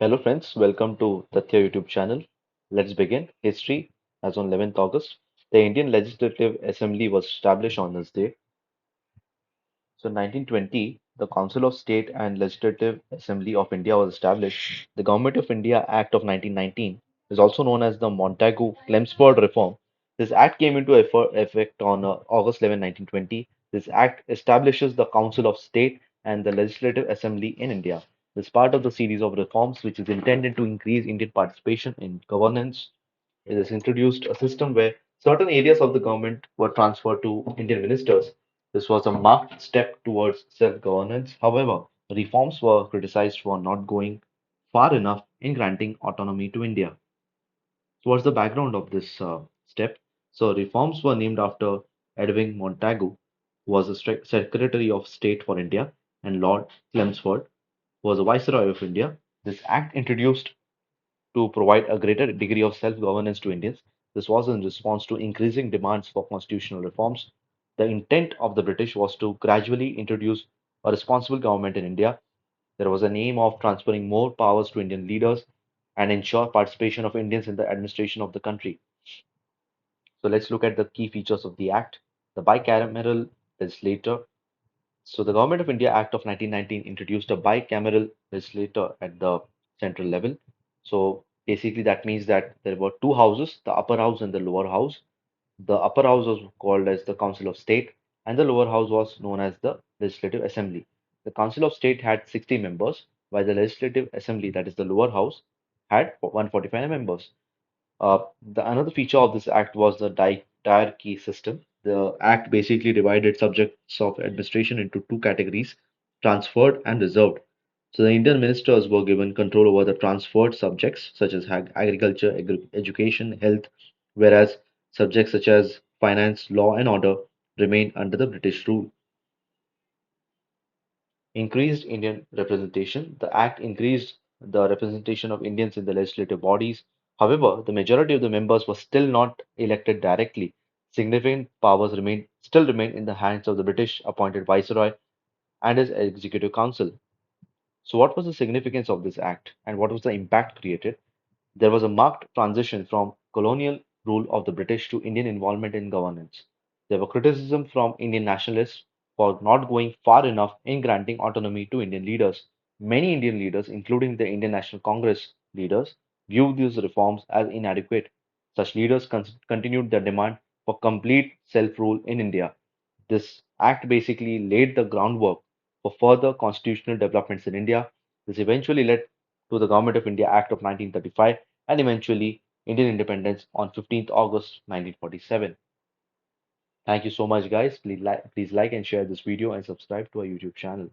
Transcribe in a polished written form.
Hello friends, welcome to Tathya YouTube channel. Let's begin. History. As on 11th August, the Indian Legislative Assembly was established on this day. So 1920, the Council of State and Legislative Assembly of India was established. The Government of India Act of 1919 is also known as the Montagu-Chelmsford Reform. This act came into effect on August 11, 1920. This act establishes the Council of State and the Legislative Assembly in India. This is part of the series of reforms which is intended to increase Indian participation in governance. It has introduced a system where certain areas of the government were transferred to Indian ministers. This was a marked step towards self-governance. However, reforms were criticized for not going far enough in granting autonomy to India. So, what's the background of this step? So, reforms were named after Edwin Montagu, who was the Secretary of State for India, and Lord Chelmsford, who was the Viceroy of India. This act introduced to provide a greater degree of self-governance to Indians. This was in response to increasing demands for constitutional reforms. The intent of the British was to gradually introduce a responsible government in India. There was an aim of transferring more powers to Indian leaders and ensure participation of Indians in the administration of the country. So let's look at the key features of the Act. The bicameral legislature. So the Government of India Act of 1919 introduced a bicameral legislature at the central level. So basically that means that there were two houses, the upper house and the lower house. The upper house was called as the Council of State and the lower house was known as the Legislative Assembly. The Council of State had 60 members, while the Legislative Assembly, that is the lower house, had 145 members. The another feature of this act was the diarchy system. The act basically divided subjects of administration into two categories, transferred and reserved. So the Indian ministers were given control over the transferred subjects such as agriculture, education, health, whereas subjects such as finance, law, and order remained under the British rule. Increased Indian representation. The act increased the representation of Indians in the legislative bodies. However, the majority of the members were still not elected directly. Significant powers still remained in the hands of the British appointed viceroy and his executive council. So, what was the significance of this act and what was the impact created? There was a marked transition from colonial rule of the British to Indian involvement in governance. There were criticism from Indian nationalists for not going far enough in granting autonomy to Indian leaders. Many Indian leaders, including the Indian National Congress leaders, viewed these reforms as inadequate. Such leaders continued their demand for complete self rule in India. This act basically laid the groundwork for further constitutional developments in India. This eventually led to the Government of India Act of 1935 and eventually Indian independence on 15th August 1947. Thank you so much, guys. Please like and share this video and subscribe to our YouTube channel.